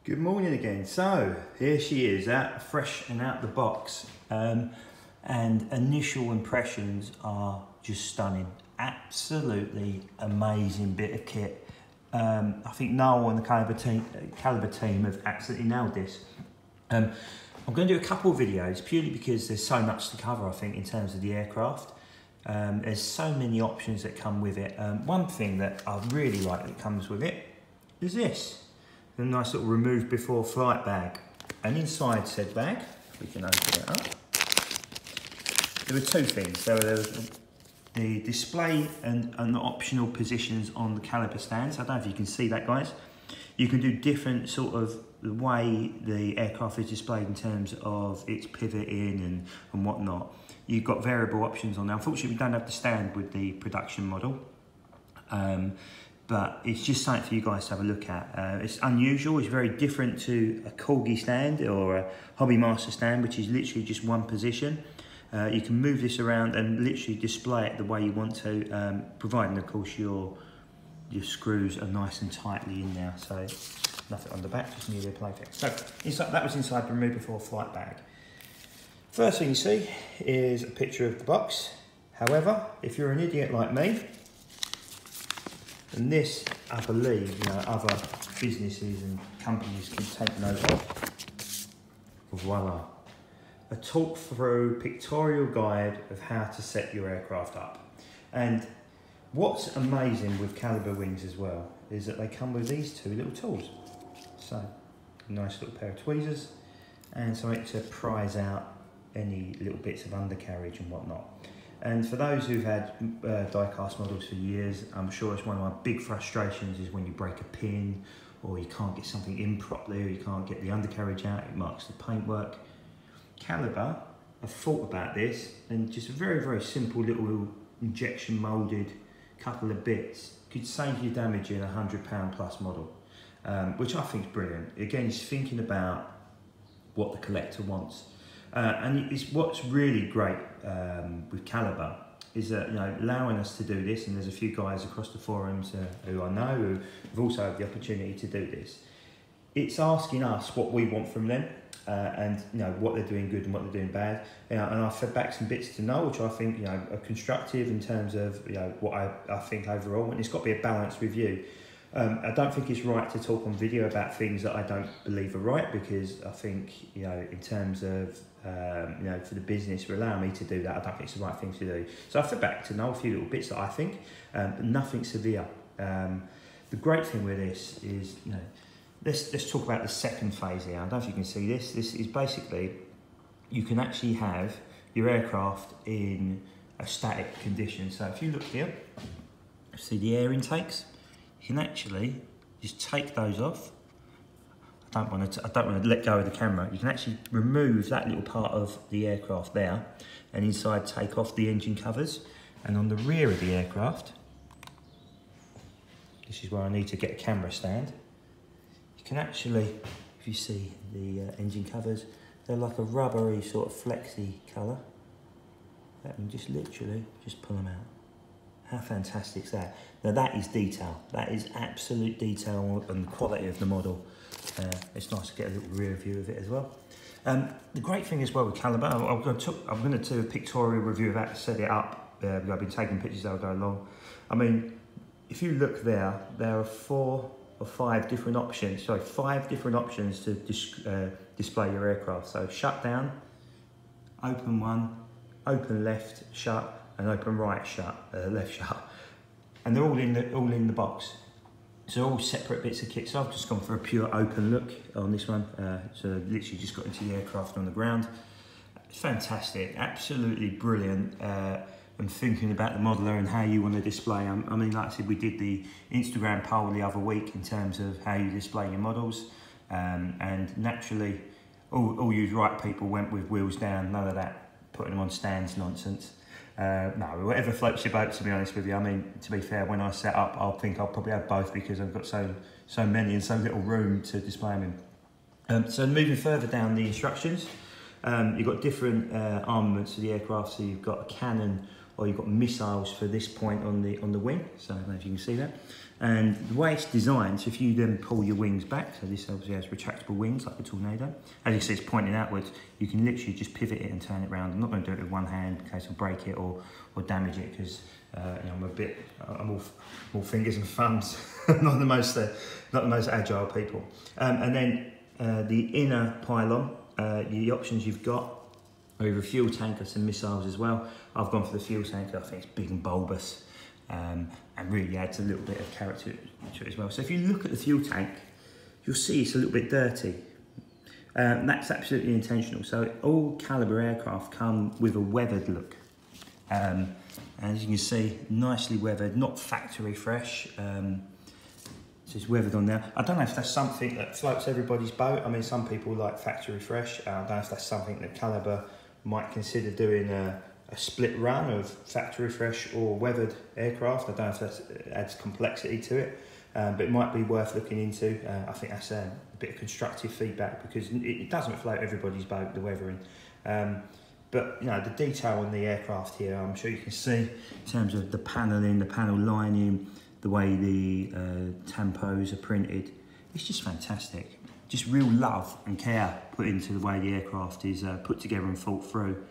Good morning again. So here she is, out fresh and out the box, and initial impressions are just stunning. Absolutely amazing bit of kit. I think Noel and the Calibre team have absolutely nailed this. I'm going to do a couple of videos purely because there's so much to cover, I think, in terms of the aircraft. There's so many options that come with it. One thing that I really like that comes with it is this. A nice little remove before flight bag. And inside said bag, we can open it up. There were two things. There was the display and the optional positions on the Calibre stands. I don't know if you can see that, guys. You can do different sort of the way the aircraft is displayed in terms of its pivoting and whatnot. You've got variable options on there. Unfortunately, we don't have the stand with the production model. But it's just something for you guys to have a look at. It's unusual, it's very different to a Corgi stand or a Hobby Master stand, which is literally just one position. You can move this around and literally display it the way you want to, providing of course your screws are nice and tightly in there. So nothing on the back, just nearly a playtex. So inside, that was inside the remove before flight bag. First thing you see is a picture of the box. However, if you're an idiot like me, and this, I believe, other businesses and companies can take note of. Voila. A talk through pictorial guide of how to set your aircraft up. And what's amazing with Calibre wings as well is that they come with these two little tools. So, a nice little pair of tweezers and something to prise out any little bits of undercarriage and whatnot. And for those who've had diecast models for years, I'm sure it's one of my big frustrations is when you break a pin or you can't get something in properly or you can't get the undercarriage out, it marks the paintwork. Calibre have thought about this and just a very, very simple little injection moulded couple of bits could save you damage in a £100 plus model, which I think is brilliant. Again, it's thinking about what the collector wants. And it's what's really great with Calibre is that allowing us to do this, and there's a few guys across the forums who I know who have also had the opportunity to do this. It's asking us what we want from them, and what they're doing good and what they're doing bad. And I've fed back some bits to Noel, which I think are constructive in terms of what I think overall, and it's got to be a balanced review. I don't think it's right to talk on video about things that I don't believe are right, because I think, in terms of, for the business, allow me to do that. I don't think it's the right thing to do. So I fed back to know a few little bits that I think, but nothing severe. The great thing with this is, let's talk about the second phase here. I don't know if you can see this. This is basically, you can actually have your aircraft in a static condition. So if you look here, see the air intakes. You can actually just take those off. I don't want to let go of the camera. You can actually remove that little part of the aircraft there, and inside take off the engine covers. And on the rear of the aircraft, this is where I need to get a camera stand. You can actually, if you see the engine covers, they're like a rubbery sort of flexy colour. And just literally just pull them out. How fantastic is that? Now that is detail. That is absolute detail and quality of the model. It's nice to get a little rear view of it as well. The great thing as well with Calibre, I'm going to do a pictorial review of that, set it up. I've been taking pictures as I go along. I mean, if you look there are 4 or 5 different options. Sorry, 5 different options to display your aircraft. So shut down, open one, open left, shut, and open right shut, left shut, and they're all in the box. So all separate bits of kit. So I've just gone for a pure open look on this one. So literally just got into the aircraft on the ground. It's fantastic, absolutely brilliant. And thinking about the modeler and how you want to display. I mean, like I said, we did the Instagram poll the other week in terms of how you display your models, and naturally, all you right people went with wheels down. None of that putting them on stands nonsense. No, whatever floats your boat, to be honest with you. I mean, to be fair, when I set up, I'll probably have both because I've got so many and so little room to display them in. So moving further down the instructions, you've got different armaments for the aircraft. So you've got a cannon, or you've got missiles for this point on the wing. So I don't know if you can see that. And the way it's designed, so if you then pull your wings back, so this obviously has retractable wings like the Tornado. As you see, it's pointing outwards. You can literally just pivot it and turn it around. I'm not going to do it with one hand in case I break it or damage it, because I'm all fingers and thumbs. not the most agile people. And then the inner pylon, the options you've got are either fuel tank or some missiles as well. I've gone for the fuel tank. I think it's big and bulbous. And really adds a little bit of character to it as well. So if you look at the fuel tank, you'll see it's a little bit dirty. That's absolutely intentional. So all Calibre aircraft come with a weathered look. As you can see, nicely weathered, not factory fresh. So it's weathered on there. I don't know if that's something that floats everybody's boat. I mean, some people like factory fresh. I don't know if that's something that Calibre might consider doing a split run of factory fresh or weathered aircraft. I don't know if that adds complexity to it, but it might be worth looking into. I think that's a bit of constructive feedback, because it doesn't float everybody's boat, the weathering. But you know, the detail on the aircraft here, I'm sure you can see in terms of the paneling, the panel lining, the way the tampos are printed. It's just fantastic. Just real love and care put into the way the aircraft is put together and thought through.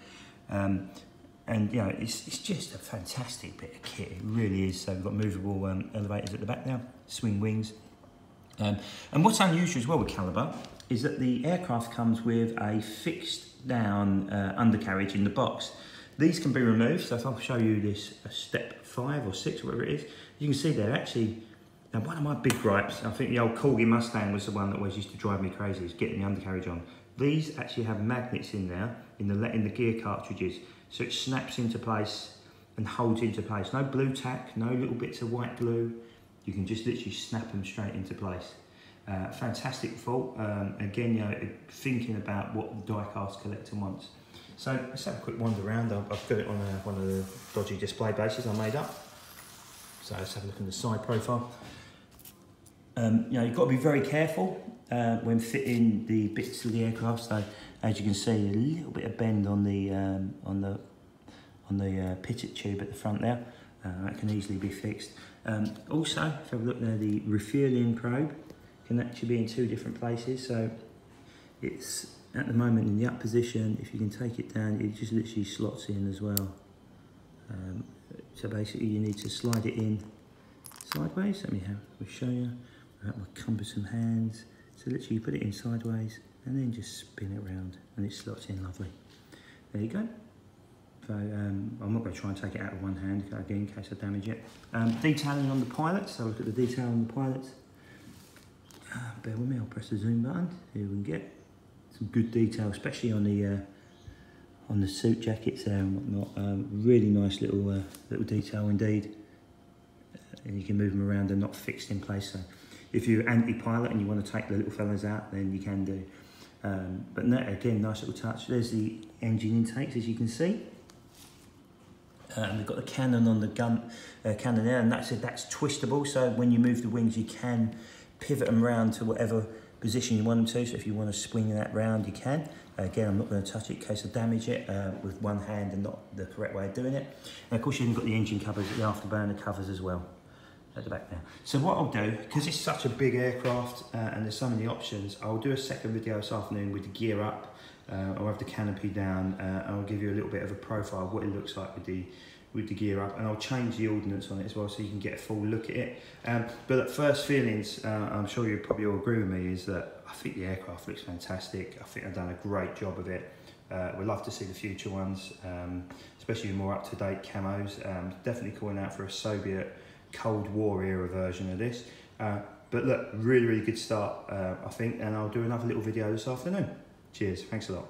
And you know, it's just a fantastic bit of kit, it really is. So we've got movable elevators at the back now, swing wings. And what's unusual as well with Calibre is that the aircraft comes with a fixed down undercarriage in the box. These can be removed, so if I'll show you this step 5 or 6, whatever it is, you can see they're actually, now one of my big gripes, I think the old Corgi Mustang was the one that always used to drive me crazy, is getting the undercarriage on. These actually have magnets in there, in the gear cartridges, so it snaps into place and holds into place. No blue tack, no little bits of white glue. You can just literally snap them straight into place. Fantastic fault. Again, you know, thinking about what the diecast collector wants. So let's have a quick wander around. I've got it on one of the dodgy display bases I made up. So let's have a look in the side profile. You know, you've got to be very careful when fitting the bits of the aircraft. So as you can see, a little bit of bend on the pitted tube at the front there. That can easily be fixed. Also, if you have a look there, the refueling probe can actually be in 2 different places. So it's at the moment in the up position. If you can take it down, it just literally slots in as well. So basically, you need to slide it in sideways. Let me show you. I have my cumbersome hands. So literally, you put it in sideways and then just spin it around, and it slots in lovely. There you go. So I'm not going to try and take it out with one hand again in case I damage it. Detailing on the pilots. So look at the detail on the pilots. Bear with me. I'll press the zoom button. Here we can get some good detail, especially on the suit jackets there and whatnot. Really nice little detail indeed. And you can move them around and not fixed in place. So if you're anti-pilot and you want to take the little fellas out, then you can do. But no, again, nice little touch. There's the engine intakes, as you can see. And we've got the cannon on the cannon there, and that's twistable. So when you move the wings, you can pivot them around to whatever position you want them to. So if you want to swing that round, you can. Again, I'm not going to touch it in case I damage it with one hand and not the correct way of doing it. And of course, you've got the engine covers, the afterburner covers as well at the back there. So what I'll do, because it's such a big aircraft and there's so many options, I'll do a second video this afternoon with the gear up. I'll have the canopy down and I'll give you a little bit of a profile of what it looks like with the gear up, and I'll change the ordnance on it as well so you can get a full look at it. But at first feelings, I'm sure you probably all agree with me, is that I think the aircraft looks fantastic. I think I've done a great job of it. We'd love to see the future ones, especially the more up-to-date camos. Definitely calling out for a Soviet Cold War era version of this. But look, really, really good start, I think, and I'll do another little video this afternoon. Cheers, thanks a lot.